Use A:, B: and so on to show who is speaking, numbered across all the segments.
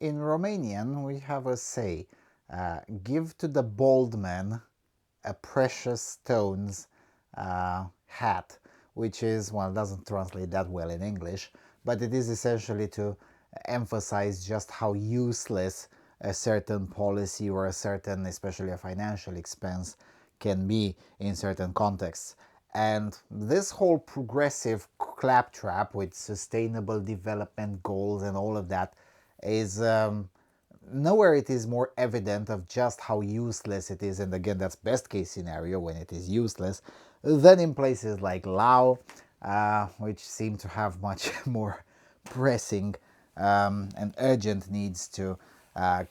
A: In Romanian, we have a say, give to the bald man a precious stones hat, which is, well, it doesn't translate that well in English, but it is essentially to emphasize just how useless a certain policy or a certain, especially a financial expense, can be in certain contexts. And this whole progressive claptrap with sustainable development goals and all of that is nowhere it is more evident of just how useless it is, and again that's best case scenario when it is useless, than in places like Laos, which seem to have much more pressing and urgent needs to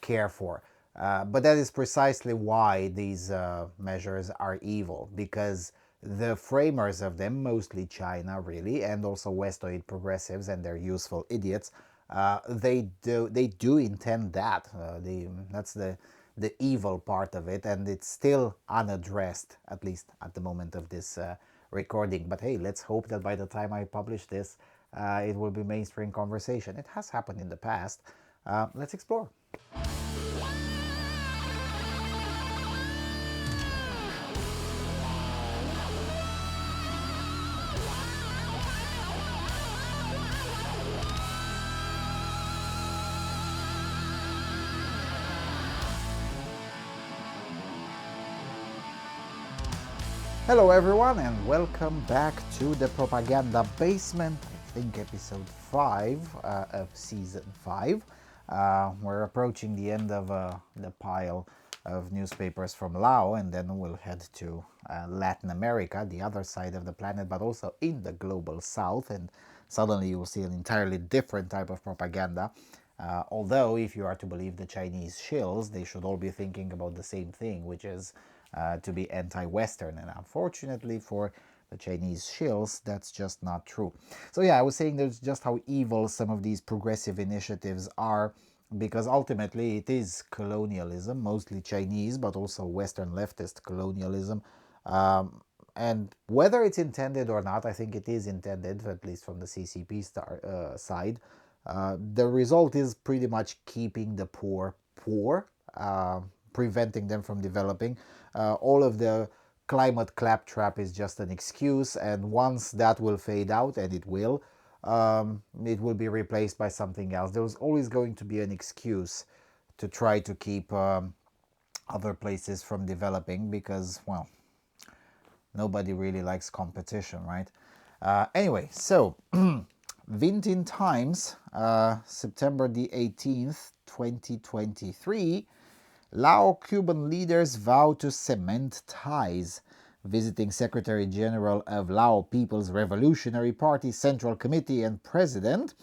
A: care for. But that is precisely why these measures are evil, because the framers of them, mostly China really, and also Westoid progressives and their useful idiots, they do intend that. That's the evil part of it, and it's still unaddressed, at least at the moment of this recording. But hey, let's hope that by the time I publish this, it will be mainstream conversation. It has happened in the past. Let's explore. Hello everyone and welcome back to the Propaganda Basement, I think episode 5 of season 5. We're approaching the end of the pile of newspapers from Laos, and then we'll head to Latin America, the other side of the planet, but also in the global south, and suddenly you'll see an entirely different type of propaganda. Although, if you are to believe the Chinese shills, they should all be thinking about the same thing, which is to be anti-Western. And unfortunately for the Chinese shills, that's just not true. So yeah, I was saying there's just how evil some of these progressive initiatives are, because ultimately it is colonialism, mostly Chinese, but also Western leftist colonialism. And whether it's intended or not, I think it is intended, at least from the CCP side. The result is pretty much keeping the poor poor, preventing them from developing. All of the climate claptrap is just an excuse, and once that will fade out, and it will be replaced by something else. There's always going to be an excuse to try to keep other places from developing, because, well, nobody really likes competition, right? Anyway, so Vintin Times, September the 18th, 2023. Lao-Cuban leaders vow to cement ties. Visiting Secretary General of Lao People's Revolutionary Party Central Committee and President,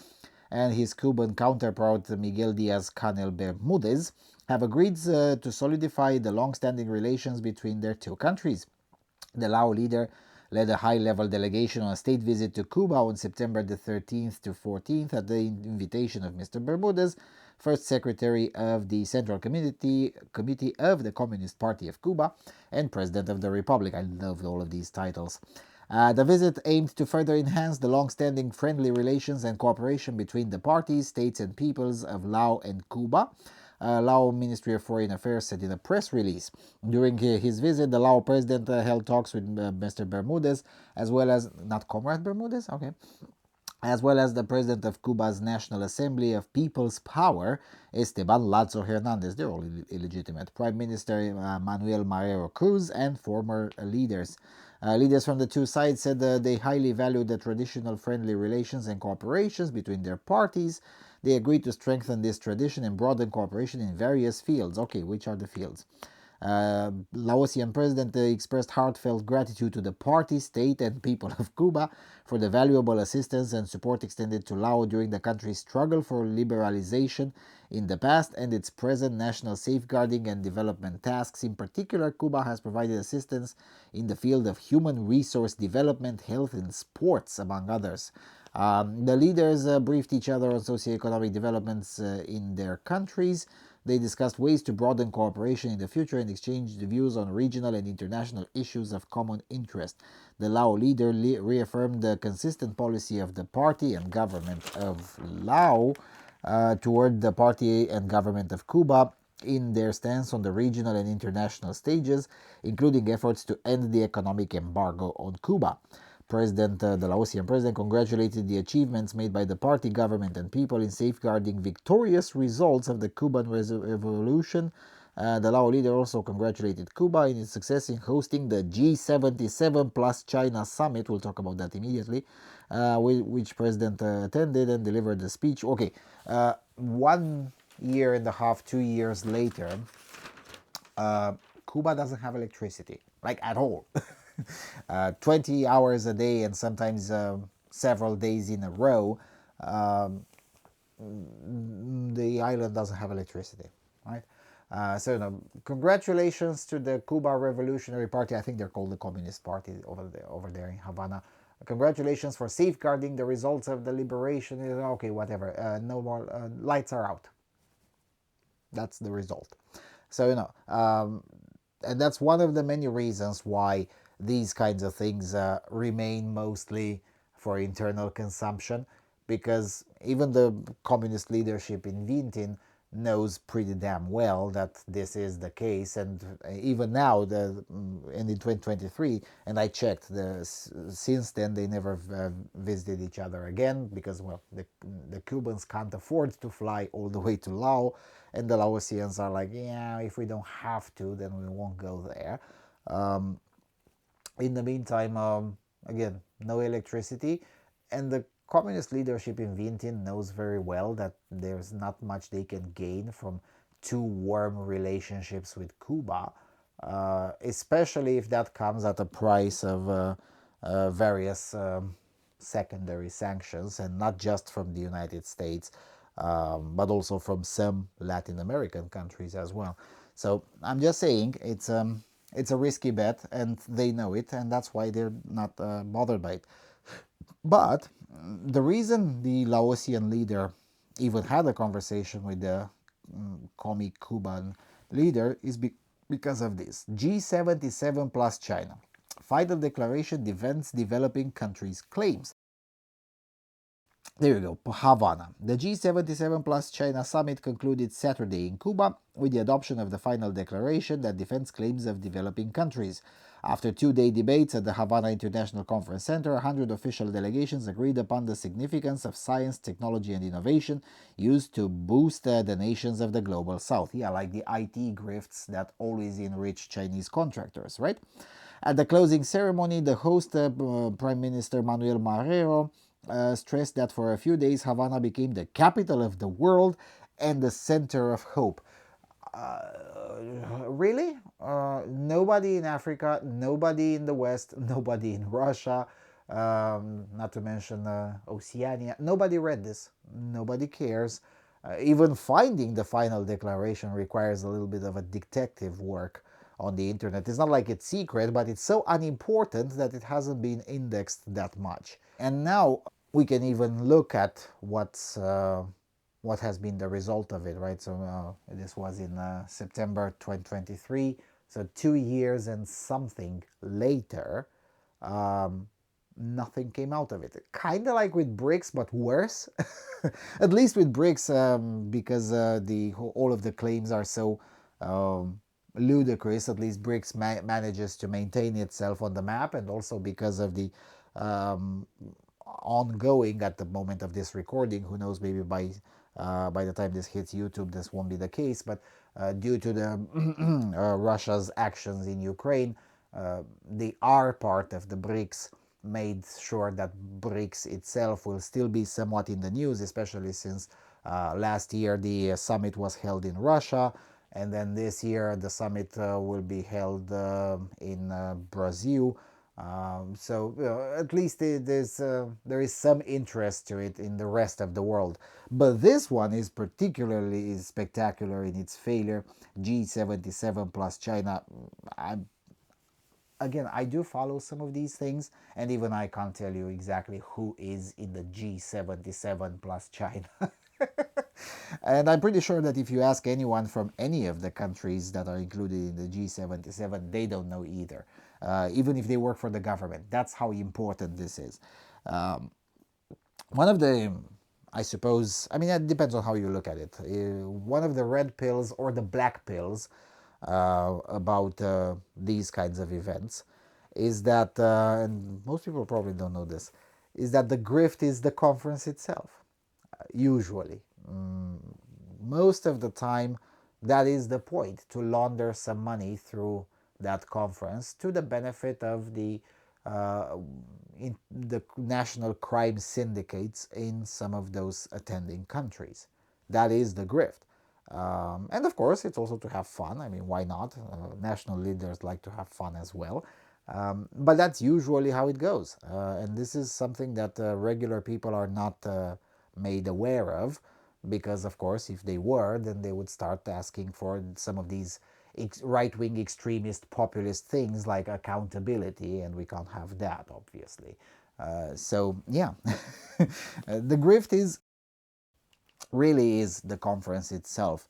A: and his Cuban counterpart Miguel Diaz-Canel Bermudez, have agreed to solidify the long-standing relations between their two countries. The Lao leader led a high-level delegation on a state visit to Cuba on September the 13th to 14th at the invitation of Mr. Bermudez, first secretary of the Central Committee of the Communist Party of Cuba and President of the Republic. I love all of these titles. The visit aimed to further enhance the long-standing friendly relations and cooperation between the parties, states and peoples of Lao and Cuba. Lao Ministry of Foreign Affairs said in a press release. During his visit, the Lao president held talks with Mr. Bermudez, as well as, not Comrade Bermudez? Okay. As well as the president of Cuba's National Assembly of People's Power, Esteban Lazo Hernandez. They're all illegitimate. Prime Minister Manuel Marrero Cruz and former leaders. Leaders from the two sides said they highly value the traditional friendly relations and cooperations between their parties. They agreed to strengthen this tradition and broaden cooperation in various fields. Okay, which are the fields? Laotian president expressed heartfelt gratitude to the party, state, and people of Cuba for the valuable assistance and support extended to Laos during the country's struggle for liberalization in the past and its present national safeguarding and development tasks. In particular, Cuba has provided assistance in the field of human resource development, health, and sports, among others. The leaders briefed each other on socioeconomic developments in their countries. They discussed ways to broaden cooperation in the future and exchanged views on regional and international issues of common interest. The Lao leader reaffirmed the consistent policy of the party and government of Laos toward the party and government of Cuba in their stance on the regional and international stages, including efforts to end the economic embargo on Cuba. The Laotian president congratulated the achievements made by the party, government, and people in safeguarding victorious results of the Cuban Revolution. The Lao leader also congratulated Cuba in its success in hosting the G77 plus China summit. We'll talk about that immediately, which President attended and delivered the speech. Okay, 1 year and a half, 2 years later, Cuba doesn't have electricity, like at all. 20 hours a day and sometimes several days in a row, the island doesn't have electricity, right? Congratulations to the Cuba Revolutionary Party. I think they're called the Communist Party over there in Havana. Congratulations for safeguarding the results of the liberation. Okay, whatever. No more lights are out. That's the result. And that's one of the many reasons why these kinds of things remain mostly for internal consumption, because even the communist leadership in Vientiane knows pretty damn well that this is the case. And even now, and in 2023, and I checked, since then they never visited each other again, because, well, the Cubans can't afford to fly all the way to Laos, and the Laotians are like, yeah, if we don't have to, then we won't go there. In the meantime, again, no electricity, and the communist leadership in Vientiane knows very well that there's not much they can gain from too warm relationships with Cuba, especially if that comes at a price of various secondary sanctions, and not just from the United States, but also from some Latin American countries as well. So I'm just saying it's a risky bet, and they know it, and that's why they're not bothered by it. But the reason the Laotian leader even had a conversation with the commie Cuban leader is because of this. G77 plus China. Final declaration defends developing countries' claims. There you go, Havana. The G77 plus China summit concluded Saturday in Cuba with the adoption of the final declaration that defends claims of developing countries. After two-day debates at the Havana International Conference Center, 100 official delegations agreed upon the significance of science, technology, and innovation used to boost the nations of the global south. Yeah, like the IT grifts that always enrich Chinese contractors, right? At the closing ceremony, the host, Prime Minister Manuel Marrero, stressed that for a few days Havana became the capital of the world and the center of hope. Really? Nobody in Africa, nobody in the West, nobody in Russia, not to mention Oceania. Nobody read this. Nobody cares. Even finding the final declaration requires a little bit of a detective work on the internet. It's not like it's secret, but it's so unimportant that it hasn't been indexed that much. And now we can even look at what has been the result of it, right? So this was in September 2023. So 2 years and something later, nothing came out of it. Kind of like with BRICS, but worse. At least with BRICS, because all of the claims are so ludicrous. At least BRICS manages to maintain itself on the map, and also because of the ongoing, at the moment of this recording, who knows, maybe by the time this hits YouTube this won't be the case, but due to the Russia's actions in Ukraine, the R part of the BRICS made sure that BRICS itself will still be somewhat in the news, especially since last year the summit was held in Russia, and then this year the summit will be held in Brazil. So at least there is some interest to it in the rest of the world. But this one is particularly spectacular in its failure. G77 plus China. I do follow some of these things, and even I can't tell you exactly who is in the G77 plus China. And I'm pretty sure that if you ask anyone from any of the countries that are included in the G77, they don't know either, even if they work for the government. That's how important this is. One of the I suppose, I mean, it depends on how you look at it. One of the red pills or the black pills about these kinds of events is that, and most people probably don't know this, is that the grift is the conference itself, usually. Most of the time, that is the point, to launder some money through that conference to the benefit of the national crime syndicates in some of those attending countries. That is the grift. And of course, it's also to have fun. I mean, why not? National leaders like to have fun as well. But that's usually how it goes. And this is something that regular people are not made aware of, because, of course, if they were, then they would start asking for some of these right-wing extremist populist things like accountability, and we can't have that, obviously. So yeah, the grift is really is the conference itself.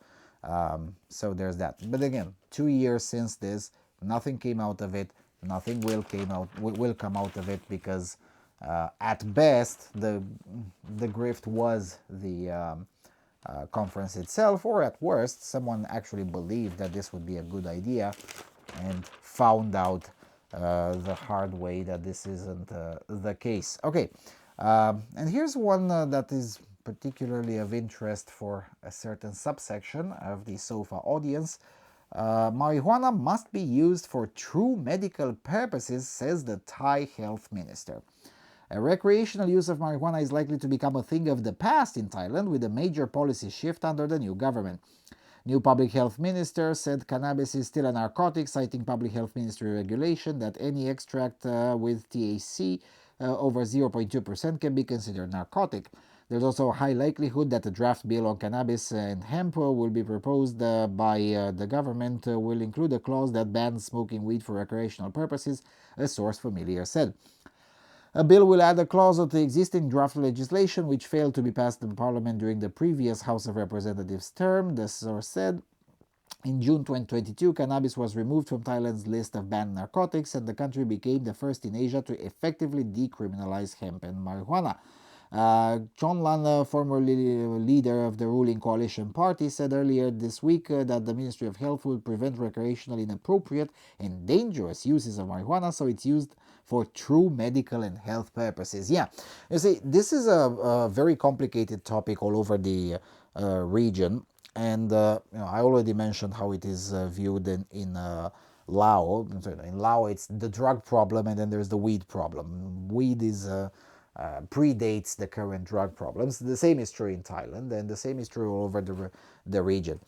A: So there's that. But again, 2 years since this, nothing came out of it. Nothing will come out of it, because at best the grift was the conference itself, or at worst, someone actually believed that this would be a good idea and found out the hard way that this isn't the case. Okay, and here's one that is particularly of interest for a certain subsection of the SOFA audience. Marijuana must be used for true medical purposes, says the Thai health minister. A recreational use of marijuana is likely to become a thing of the past in Thailand, with a major policy shift under the new government. New public health minister said cannabis is still a narcotic, citing public health ministry regulation that any extract with THC over 0.2% can be considered narcotic. There's also a high likelihood that a draft bill on cannabis and hemp will be proposed by the government will include a clause that bans smoking weed for recreational purposes, a source familiar said. A bill will add a clause to the existing draft legislation, which failed to be passed in Parliament during the previous House of Representatives term, the source said. In June 2022, cannabis was removed from Thailand's list of banned narcotics, and the country became the first in Asia to effectively decriminalize hemp and marijuana. John Lan, formerly leader of the ruling coalition party, said earlier this week that the Ministry of Health will prevent recreational, inappropriate, and dangerous uses of marijuana, so it's used for true medical and health purposes. Yeah, you see, this is a very complicated topic all over the region, and I already mentioned how it is viewed in Lao. In Lao, it's the drug problem, and then there's the weed problem. Weed is predates the current drug problems. The same is true in Thailand, and the same is true all over the region.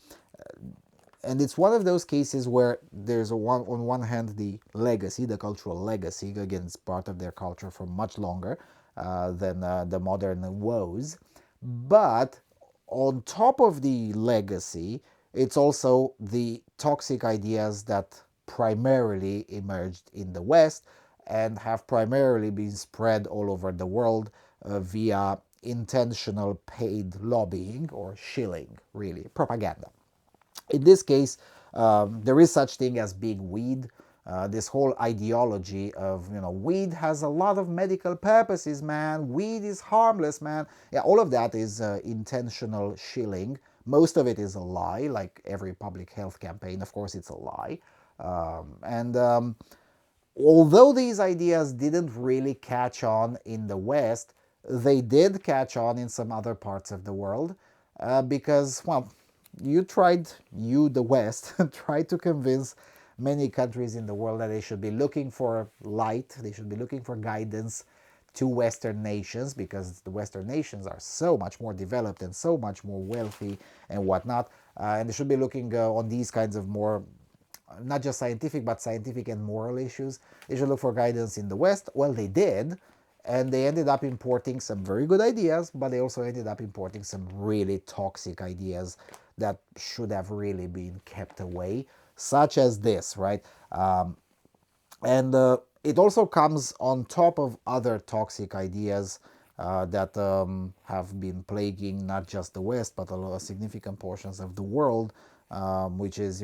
A: And it's one of those cases where there's on one hand the legacy, the cultural legacy. Again, it's part of their culture for much longer than the modern woes. But on top of the legacy, it's also the toxic ideas that primarily emerged in the West and have primarily been spread all over the world via intentional paid lobbying, or shilling, really, propaganda. In this case, there is such thing as big weed. This whole ideology of, weed has a lot of medical purposes, man. Weed is harmless, man. Yeah, all of that is intentional shilling. Most of it is a lie, like every public health campaign. Of course, it's a lie. Although these ideas didn't really catch on in the West, they did catch on in some other parts of the world because, well, the West, tried to convince many countries in the world that they should be looking for light, they should be looking for guidance to Western nations, because the Western nations are so much more developed and so much more wealthy and whatnot, and they should be looking on these kinds of more, not just scientific, but scientific and moral issues. They should look for guidance in the West. Well, they did, and they ended up importing some very good ideas, but they also ended up importing some really toxic ideas that should have really been kept away, such as this, right? And it also comes on top of other toxic ideas that have been plaguing not just the West but a lot of significant portions of the world, which is,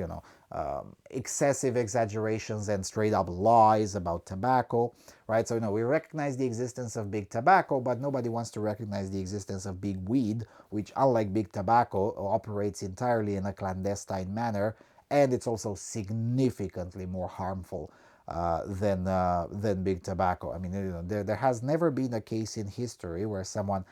A: excessive exaggerations and straight up lies about tobacco, right? So, we recognize the existence of big tobacco, but nobody wants to recognize the existence of big weed, which, unlike big tobacco, operates entirely in a clandestine manner, and it's also significantly more harmful than big tobacco. I mean, there has never been a case in history where someone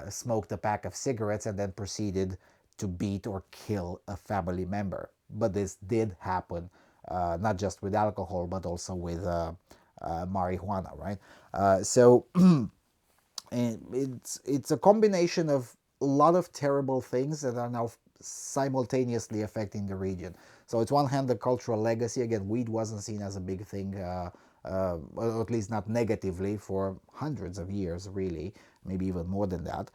A: smoked a pack of cigarettes and then proceeded to beat or kill a family member. But this did happen, not just with alcohol, but also with marijuana, right? So it's a combination of a lot of terrible things that are now simultaneously affecting the region. So it's one hand the cultural legacy. Again, weed wasn't seen as a big thing, or at least not negatively, for hundreds of years, really, maybe even more than that.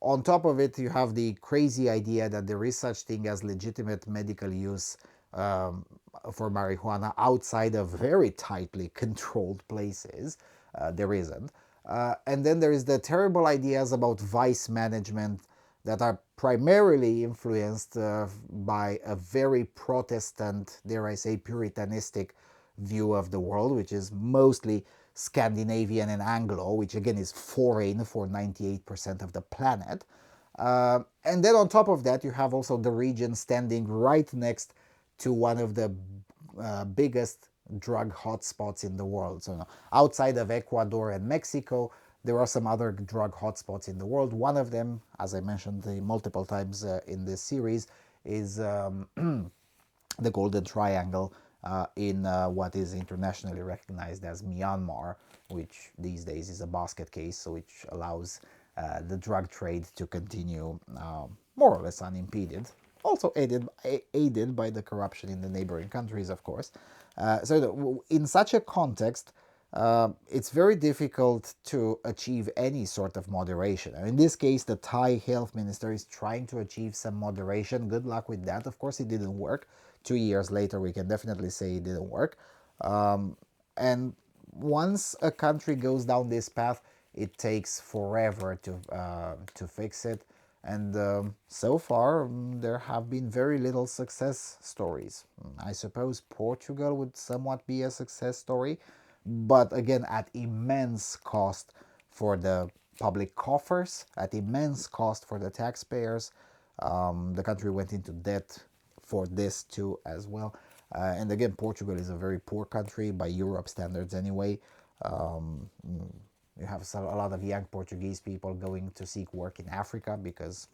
A: On top of it, you have the crazy idea that there is such thing as legitimate medical use for marijuana outside of very tightly controlled places. There isn't. And then there is the terrible ideas about vice management that are primarily influenced by a very Protestant, dare I say, Puritanistic view of the world, which is mostly Scandinavian and Anglo, which again is foreign for 98% of the planet. And then on top of that, you have also the region standing right next to one of the biggest drug hotspots in the world. So outside of Ecuador and Mexico, there are some other drug hotspots in the world. One of them, as I mentioned multiple times in this series, is the Golden Triangle in what is internationally recognized as Myanmar, which these days is a basket case, so which allows the drug trade to continue more or less unimpeded. Also aided by the corruption in the neighboring countries, of course. In such a context, it's very difficult to achieve any sort of moderation. In this case, the Thai health minister is trying to achieve some moderation. Good luck with that. Of course, it didn't work. 2 years later, we can definitely say it didn't work. And once a country goes down this path, it takes forever to fix it. And so far, there have been very little success stories. I suppose Portugal would somewhat be a success story, but again, at immense cost for the public coffers, at immense cost for the taxpayers. The country went into debt for this too as well. And again, Portugal is a very poor country by Europe standards anyway. Um, you have a lot of young Portuguese people going to seek work in Africa because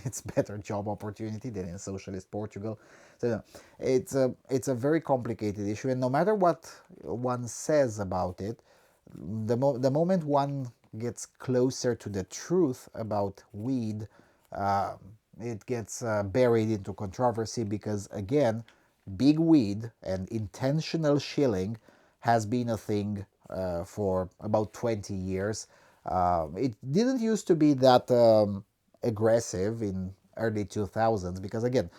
A: it's better job opportunity than in socialist Portugal. So it's a very complicated issue, and no matter what one says about it, the moment one gets closer to the truth about weed, uh, it gets buried into controversy because again, big weed and intentional shilling has been a thing for about 20 years. It didn't used to be that aggressive in early 2000s because again,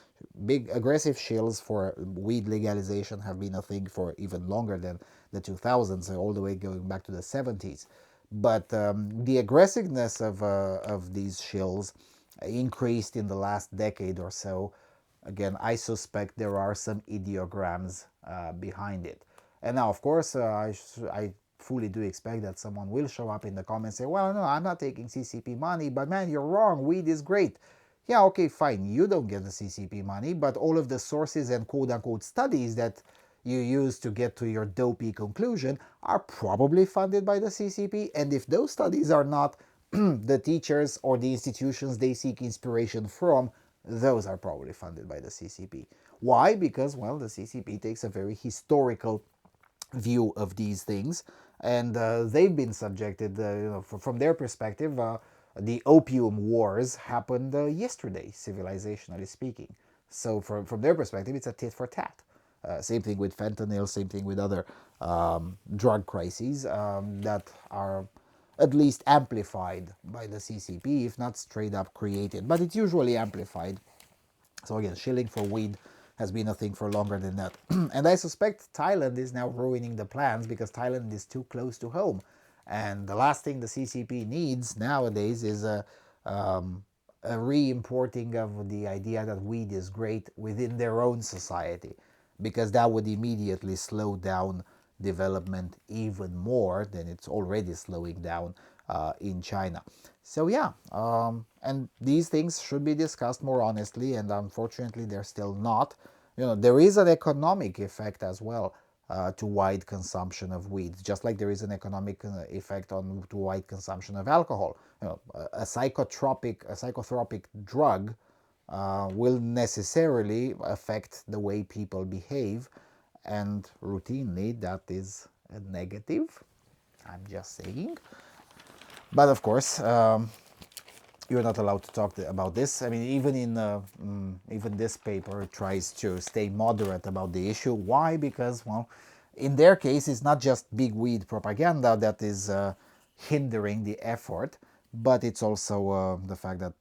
A: big aggressive shills for weed legalization have been a thing for even longer than the 2000s, all the way going back to the 70s. But the aggressiveness of these shills increased in the last decade or so. Again, I suspect there are some ideograms behind it. And now, of course, I fully do expect that someone will show up in the comments and say, well, no, I'm not taking CCP money, but man, you're wrong. Weed is great. Yeah, okay, fine. You don't get the CCP money, but all of the sources and quote unquote studies that you use to get to your dopey conclusion are probably funded by the CCP. And if those studies are not, the teachers or the institutions they seek inspiration from, those are probably funded by the CCP. Why? Because, well, the CCP takes a very historical view of these things, and they've been subjected, from their perspective, the opium wars happened yesterday, civilizationally speaking. So from their perspective, it's a tit for tat. Same thing with fentanyl, same thing with other drug crises that are at least amplified by the CCP, if not straight up created. But it's usually amplified. So again, shilling for weed has been a thing for longer than that. And I suspect Thailand is now ruining the plans because Thailand is too close to home. And the last thing the CCP needs nowadays is a re-importing of the idea that weed is great within their own society, because that would immediately slow down development even more than it's already slowing down in China. So yeah, and these things should be discussed more honestly, and unfortunately they're still not. There is an economic effect as well to wide consumption of weed, just like there is an economic effect to wide consumption of alcohol. A psychotropic drug will necessarily affect the way people behave, and routinely that is a negative. I'm just saying. But of course, you're not allowed to talk about this. I mean, even this paper tries to stay moderate about the issue. Why? Because, well, in their case, it's not just big weed propaganda that is hindering the effort, but it's also the fact that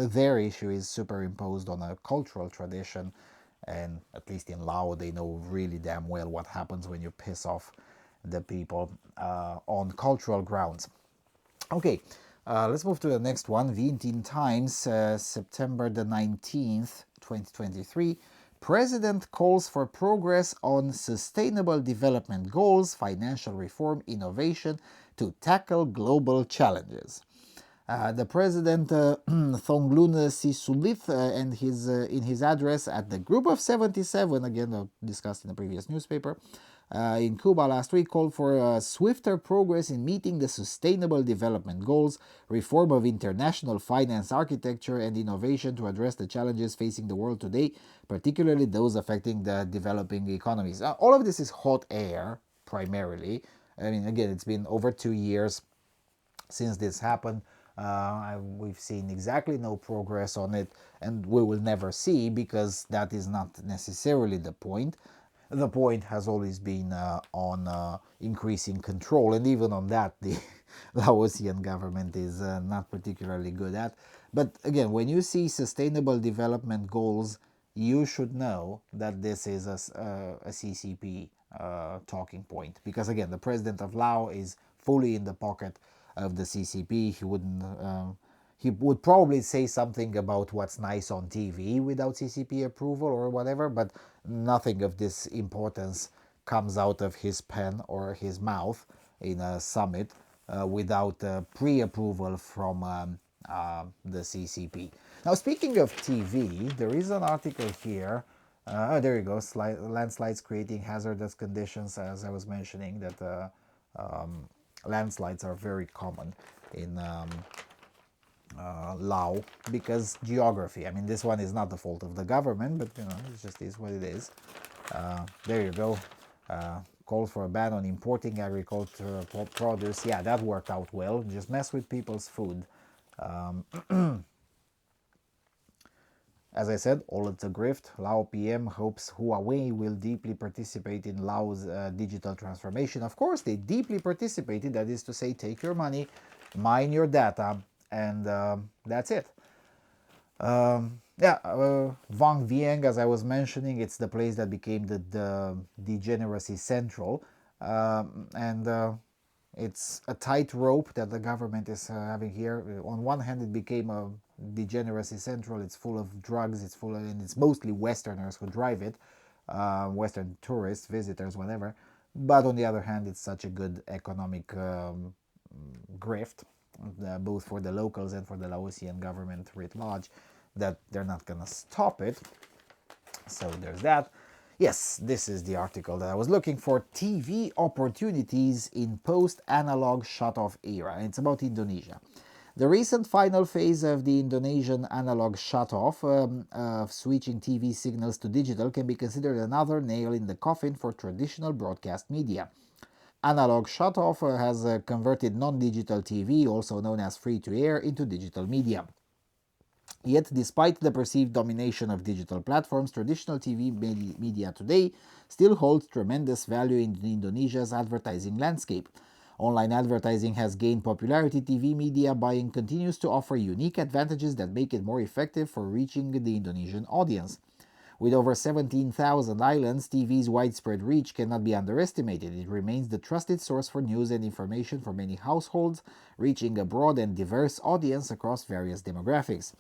A: their issue is superimposed on a cultural tradition, and at least in Lao, they know really damn well what happens when you piss off the people on cultural grounds. Okay, let's move to the next one. The Indian Times, September the 19th, 2023. President calls for progress on sustainable development goals, financial reform, innovation to tackle global challenges. The president, Thongloun Sisoulith, and in his address at the Group of 77, again discussed in the previous newspaper, in Cuba last week, called for swifter progress in meeting the Sustainable Development Goals, reform of international finance architecture, and innovation to address the challenges facing the world today, particularly those affecting the developing economies. All of this is hot air, primarily. I mean, again, it's been over 2 years since this happened. We've seen exactly no progress on it, and we will never see, because that is not necessarily the point. The point has always been on increasing control, and even on that, the Laotian government is not particularly good at. But again, when you see sustainable development goals, you should know that this is a CCP talking point, because again, the president of Lao is fully in the pocket of the CCP. He would probably say something about what's nice on TV without CCP approval or whatever, but nothing of this importance comes out of his pen or his mouth in a summit without pre-approval from the CCP. Now, speaking of TV, there is an article here. There you go. Landslides creating hazardous conditions, as I was mentioning, that landslides are very common in Lao, because geography. I mean, this one is not the fault of the government, but it just is what it is. There you go. Calls for a ban on importing agricultural produce. Yeah, that worked out well. Just mess with people's food. As I said, all it's a grift. Lao PM hopes Huawei will deeply participate in Lao's digital transformation. Of course, they deeply participated. That is to say, take your money, mine your data, and that's it. Wang Vieng, as I was mentioning, it's the place that became the degeneracy central, and it's a tightrope that the government is having here. On one hand, it became a degeneracy central. It's full of drugs. And it's mostly Westerners who drive it, Western tourists, visitors, whatever. But on the other hand, it's such a good economic grift, both for the locals and for the Laotian government writ large, that they're not going to stop it. So there's that. Yes, this is the article that I was looking for. TV opportunities in post-analog shut-off era. It's about Indonesia. The recent final phase of the Indonesian analog shut-off of switching TV signals to digital can be considered another nail in the coffin for traditional broadcast media. Analog shut-off has converted non-digital TV, also known as free-to-air, into digital media. Yet, despite the perceived domination of digital platforms, traditional TV media today still holds tremendous value in Indonesia's advertising landscape. Online advertising has gained popularity. TV media buying continues to offer unique advantages that make it more effective for reaching the Indonesian audience. With over 17,000 islands, TV's widespread reach cannot be underestimated. It remains the trusted source for news and information for many households, reaching a broad and diverse audience across various demographics.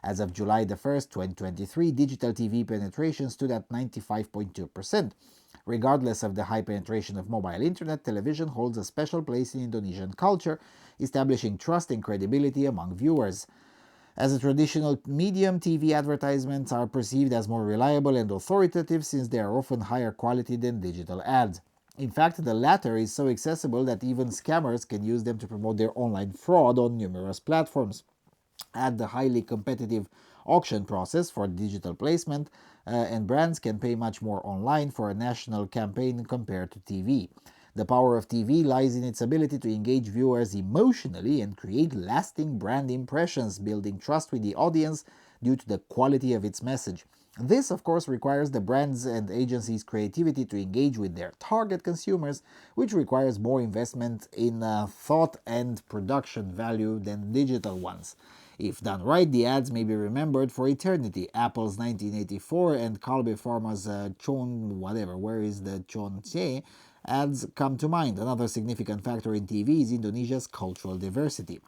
A: As of July 1st, 2023, digital TV penetration stood at 95.2%. Regardless of the high penetration of mobile internet, television holds a special place in Indonesian culture, establishing trust and credibility among viewers. As a traditional medium, TV advertisements are perceived as more reliable and authoritative since they are often higher quality than digital ads. In fact, the latter is so accessible that even scammers can use them to promote their online fraud on numerous platforms. Add the highly competitive auction process for digital placement, and brands can pay much more online for a national campaign compared to TV. The power of TV lies in its ability to engage viewers emotionally and create lasting brand impressions, building trust with the audience due to the quality of its message. This, of course, requires the brands and agencies' creativity to engage with their target consumers, which requires more investment in thought and production value than digital ones. If done right, the ads may be remembered for eternity. Apple's 1984 and Kalbe Pharma's Chon whatever, where is the Chon Che ads come to mind. Another significant factor in TV is Indonesia's cultural diversity.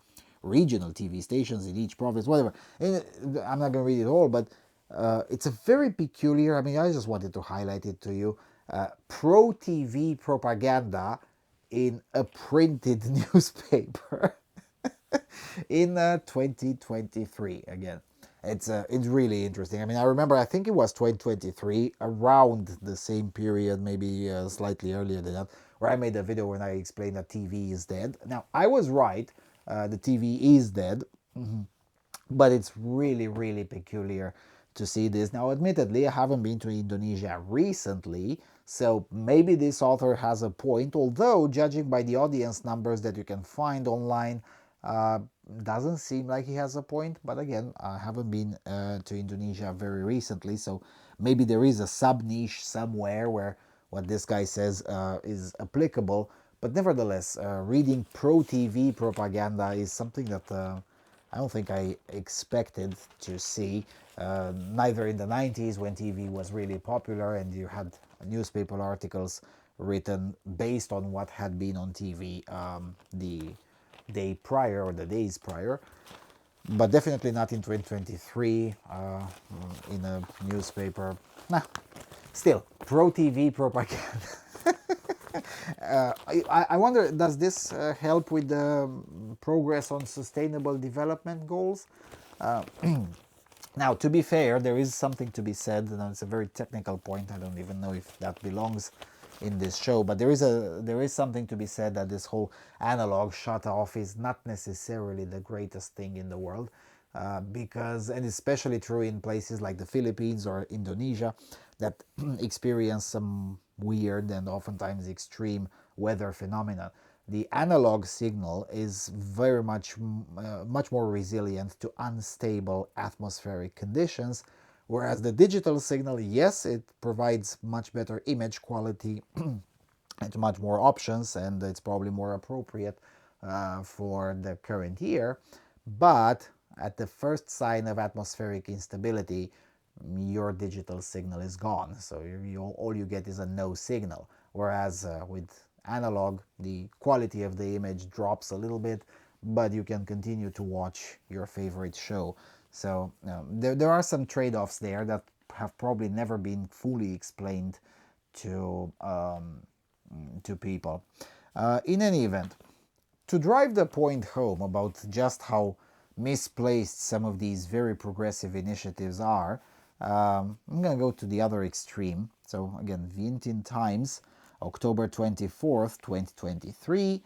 A: Regional TV stations in each province, whatever. And I'm not going to read it all, but it's a very peculiar, I just wanted to highlight it to you. Pro-TV propaganda in a printed newspaper in 2023 again. It's really interesting. I remember, I think it was 2023, around the same period, maybe slightly earlier than that, where I made a video when I explained that TV is dead. Now, I was right, the TV is dead, but it's really, really peculiar to see this. Now, admittedly, I haven't been to Indonesia recently, so maybe this author has a point, although judging by the audience numbers that you can find online, doesn't seem like he has a point. But again, I haven't been to Indonesia very recently, so maybe there is a sub-niche somewhere where what this guy says is applicable. But nevertheless, reading pro-TV propaganda is something that I don't think I expected to see, neither in the 90s when TV was really popular and you had newspaper articles written based on what had been on TV the day prior or the days prior, but definitely not in 2023 in a newspaper. Still, pro-TV propaganda. I wonder, does this help with the progress on sustainable development goals? Now, to be fair, there is something to be said, and it's a very technical point. I don't even know if that belongs in this show, but there is something to be said that this whole analog shut off is not necessarily the greatest thing in the world, because, and especially true in places like the Philippines or Indonesia that experience some weird and oftentimes extreme weather phenomena. The analog signal is very much more resilient to unstable atmospheric conditions, whereas the digital signal, yes, it provides much better image quality and much more options, and it's probably more appropriate for the current year, but at the first sign of atmospheric instability, your digital signal is gone, so all you get is a no signal, whereas with analog, the quality of the image drops a little bit, but you can continue to watch your favorite show. So there are some trade-offs there that have probably never been fully explained to people. In any event, to drive the point home about just how misplaced some of these very progressive initiatives are, I'm going to go to the other extreme. So again, Vientiane Times, October 24th, 2023.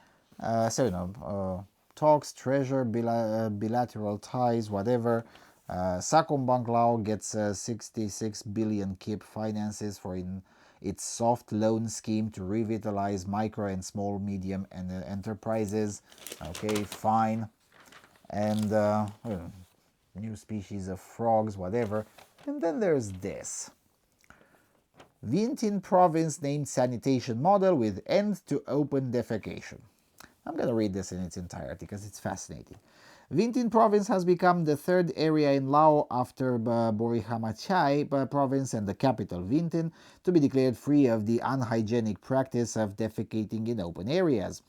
A: Talks, treasure, bilateral ties, whatever. Sakumbang Lao gets 66 billion KIP finances for its soft loan scheme to revitalize micro and small medium and enterprises. Okay, fine. And new species of frogs, whatever. And then there's this. Vientiane province named sanitation model with end to open defecation. I'm going to read this in its entirety because it's fascinating. Vientiane province has become the third area in Laos after Borihama-Chai province and the capital Vientiane to be declared free of the unhygienic practice of defecating in open areas.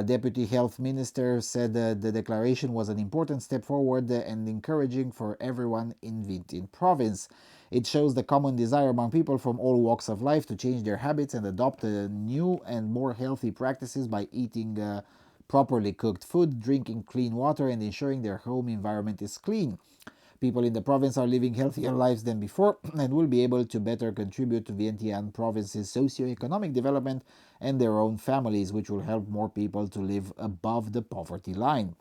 A: Deputy Health Minister said the declaration was an important step forward and encouraging for everyone in Vientiane province. It shows the common desire among people from all walks of life to change their habits and adopt new and more healthy practices by eating properly cooked food, drinking clean water, and ensuring their home environment is clean. People in the province are living healthier lives than before and will be able to better contribute to Vientiane province's socio-economic development and their own families, which will help more people to live above the poverty line.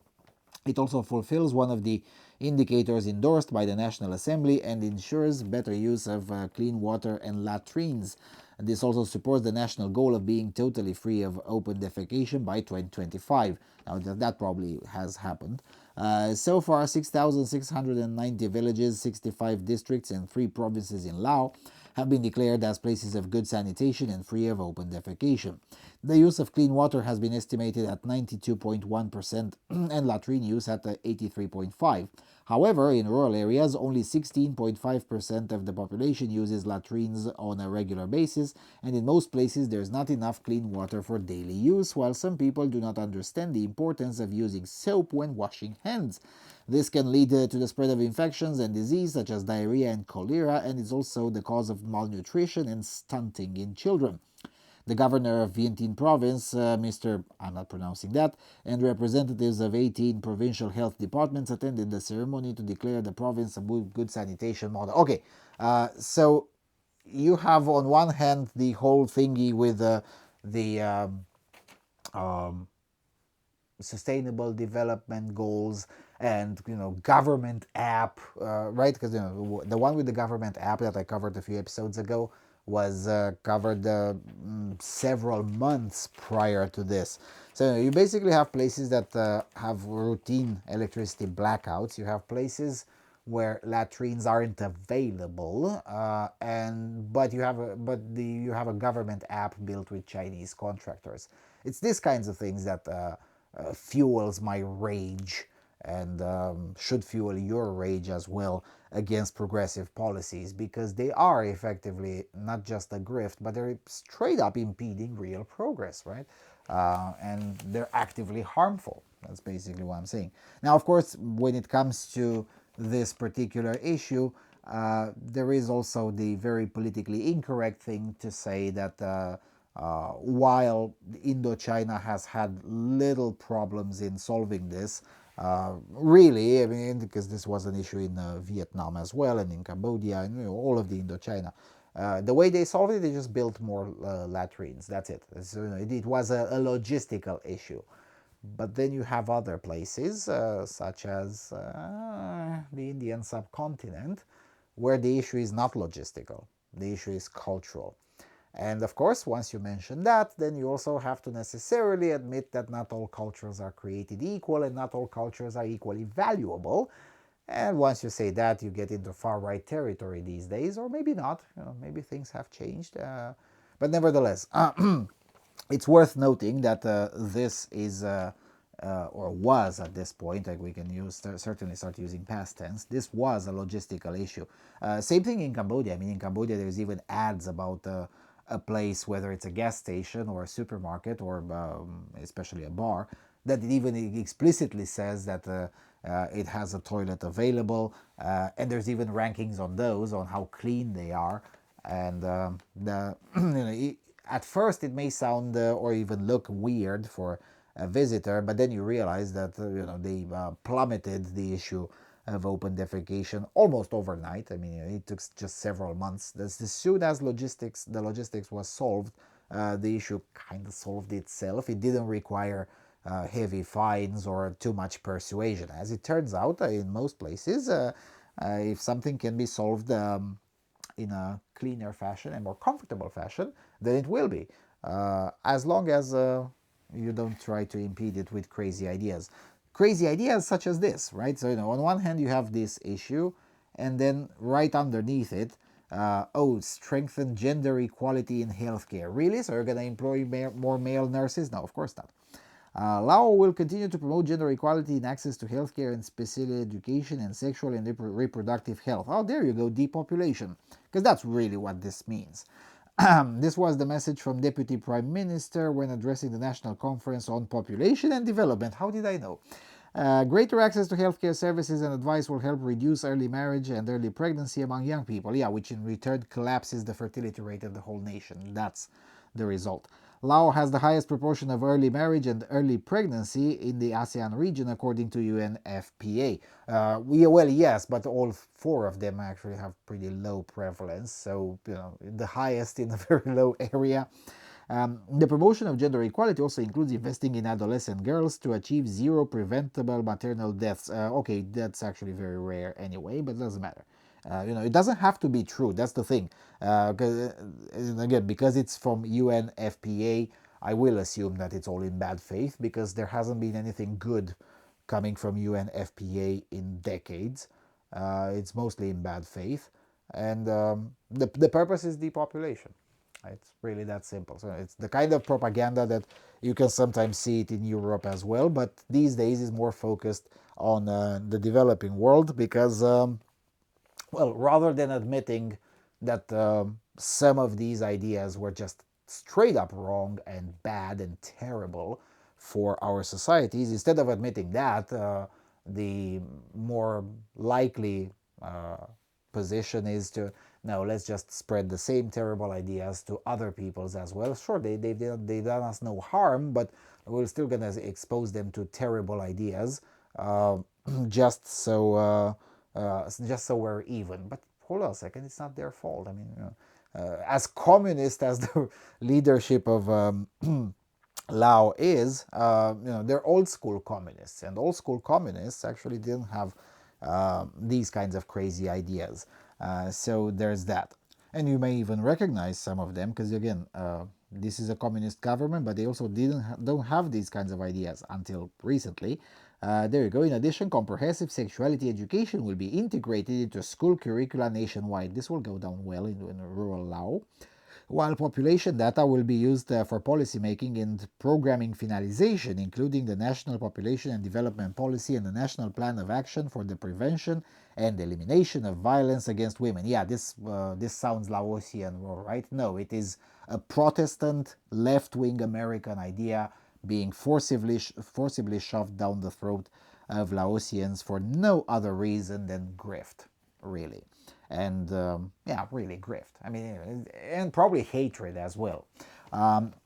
A: It also fulfills one of the indicators endorsed by the National Assembly and ensures better use of clean water and latrines. And this also supports the national goal of being totally free of open defecation by 2025. Now, that probably has happened. So far, 6,690 villages, 65 districts, and 3 provinces in Laos have been declared as places of good sanitation and free of open defecation. The use of clean water has been estimated at 92.1% and latrine use at 83.5%. However, in rural areas, only 16.5% of the population uses latrines on a regular basis, and in most places there's not enough clean water for daily use, while some people do not understand the importance of using soap when washing hands. This can lead to the spread of infections and disease such as diarrhea and cholera, and is also the cause of malnutrition and stunting in children. The governor of Vientiane province, Mr. I'm not pronouncing that, and representatives of 18 provincial health departments attended the ceremony to declare the province a good sanitation model. Okay, so you have on one hand the whole thingy with the sustainable development goals and government app, right? Because the one with the government app that I covered a few episodes ago was covered several months prior to this. So you basically have places that have routine electricity blackouts. You have places where latrines aren't available, but you have a government app built with Chinese contractors. It's these kinds of things that fuels my rage and should fuel your rage as well against progressive policies, because they are effectively not just a grift, but they're straight up impeding real progress, right? And they're actively harmful. That's basically what I'm saying. Now, of course, when it comes to this particular issue, there is also the very politically incorrect thing to say that while Indochina has had little problems in solving this, really, I mean, because this was an issue in Vietnam as well, and in Cambodia, and all of the Indochina. The way they solved it, they just built more latrines. That's it. So, it was a logistical issue. But then you have other places, such as the Indian subcontinent, where the issue is not logistical. The issue is cultural. And of course, once you mention that, then you also have to necessarily admit that not all cultures are created equal and not all cultures are equally valuable. And once you say that, you get into far-right territory these days, or maybe not. Maybe things have changed. But nevertheless, it's worth noting that this is, or was at this point, like we can certainly start using past tense, this was a logistical issue. Same thing in Cambodia. I mean, in Cambodia, there's even ads about a place, whether it's a gas station or a supermarket or especially a bar, that it even explicitly says that it has a toilet available, and there's even rankings on those, on how clean they are. And at first it may sound or even look weird for a visitor, but then you realize that they plummeted the issue of open defecation almost overnight. I mean, it took just several months. As soon as the logistics was solved, the issue kind of solved itself. It didn't require heavy fines or too much persuasion. As it turns out, in most places, if something can be solved in a cleaner fashion and more comfortable fashion, then it will be, as long as you don't try to impede it with crazy ideas. Crazy ideas such as this, right? So, on one hand, you have this issue, and then right underneath it, strengthen gender equality in healthcare. Really? So you're going to employ more male nurses? No, of course not. Lao will continue to promote gender equality in access to healthcare and special education and sexual and reproductive health. Oh, there you go, depopulation, because that's really what this means. This was the message from Deputy Prime Minister when addressing the National Conference on Population and Development. How did I know? Greater access to healthcare services and advice will help reduce early marriage and early pregnancy among young people, which in return collapses the fertility rate of the whole nation. That's the result. Laos has the highest proportion of early marriage and early pregnancy in the ASEAN region, according to UNFPA. Yes, but all four of them actually have pretty low prevalence, so the highest in a very low area. The promotion of gender equality also includes investing in adolescent girls to achieve zero preventable maternal deaths. Okay, that's actually very rare anyway, but it doesn't matter. It doesn't have to be true. That's the thing. Again, because it's from UNFPA, I will assume that it's all in bad faith, because there hasn't been anything good coming from UNFPA in decades. It's mostly in bad faith, and the purpose is depopulation. It's really that simple. So it's the kind of propaganda that you can sometimes see it in Europe as well, but these days is more focused on the developing world, because rather than admitting that some of these ideas were just straight up wrong and bad and terrible for our societies, instead of admitting that, the more likely position is to, no, let's just spread the same terrible ideas to other peoples as well. Sure, they've done us no harm, but we're still going to expose them to terrible ideas just so we're even. But hold on a second, it's not their fault. I mean, as communist as the leadership of Lao is, they're old school communists, and old school communists actually didn't have these kinds of crazy ideas. So there's that. And you may even recognize some of them, because again, this is a communist government, but they also don't have these kinds of ideas until recently. There you go. In addition, comprehensive sexuality education will be integrated into school curricula nationwide. This will go down well in rural Lao. While population data will be used for policymaking and programming finalization, including the National Population and Development Policy and the National Plan of Action for the Prevention and Elimination of Violence Against Women. Yeah, this sounds Laosian, right? No, it is a Protestant left-wing American idea being forcibly shoved down the throat of Laosians for no other reason than grift, really. And really grift. I mean, and probably hatred as well.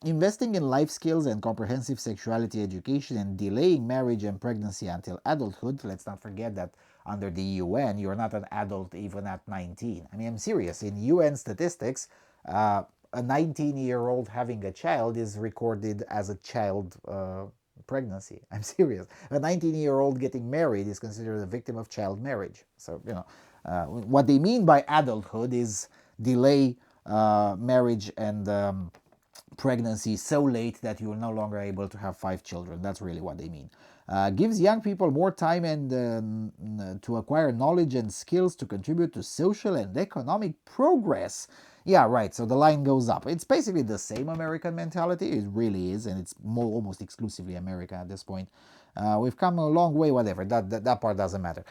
A: Investing in life skills and comprehensive sexuality education and delaying marriage and pregnancy until adulthood. Let's not forget that under the UN, you're not an adult even at 19. I mean, I'm serious. In UN statistics, a 19-year-old having a child is recorded as a child pregnancy. I'm serious. A 19-year-old getting married is considered a victim of child marriage. So, what they mean by adulthood is delay marriage and pregnancy so late that you are no longer able to have 5 children. That's really what they mean. Gives young people more time and to acquire knowledge and skills to contribute to social and economic progress. Yeah, right, so the line goes up. It's basically the same American mentality. It really is, and it's almost exclusively American at this point. We've come a long way, whatever, that part doesn't matter.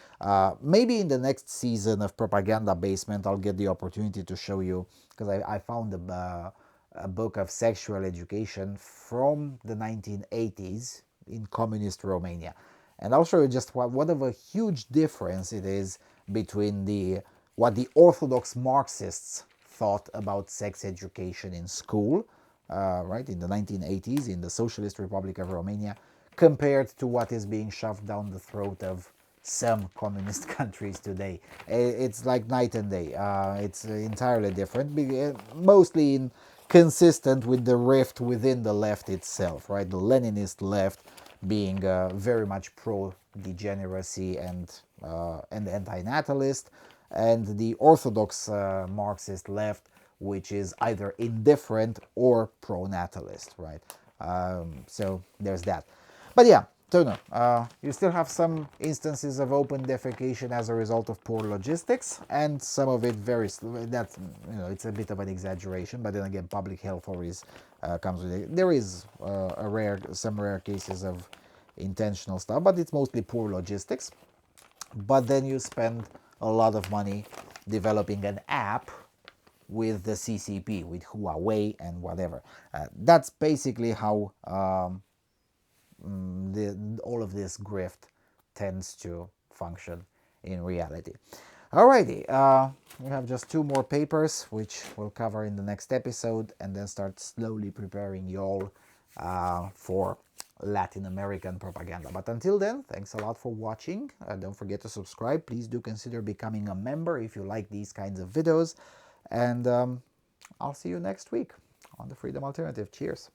A: Maybe in the next season of Propaganda Basement, I'll get the opportunity to show you, because I found a book of sexual education from the 1980s in communist Romania. And I'll show you just what of a huge difference it is between what the Orthodox Marxists thought about sex education in school, right, in the 1980s in the Socialist Republic of Romania, compared to what is being shoved down the throat of some communist countries today. It's like night and day. It's entirely different, mostly consistent with the rift within the left itself, right? The Leninist left being very much pro-degeneracy and anti-natalist, and the Orthodox Marxist left, which is either indifferent or pro-natalist, right? So there's that. But yeah, so no, you still have some instances of open defecation as a result of poor logistics, and some of it it's a bit of an exaggeration, but then again, public health always comes with it. There is some rare cases of intentional stuff, but it's mostly poor logistics. But then you spend a lot of money developing an app with the CCP, with Huawei and whatever. That's basically how all of this grift tends to function in reality. Alrighty, we have just 2 more papers, which we'll cover in the next episode, and then start slowly preparing y'all for Latin American propaganda. But until then, thanks a lot for watching. Don't forget to subscribe. Please do consider becoming a member if you like these kinds of videos. And I'll see you next week on the Freedom Alternative. Cheers.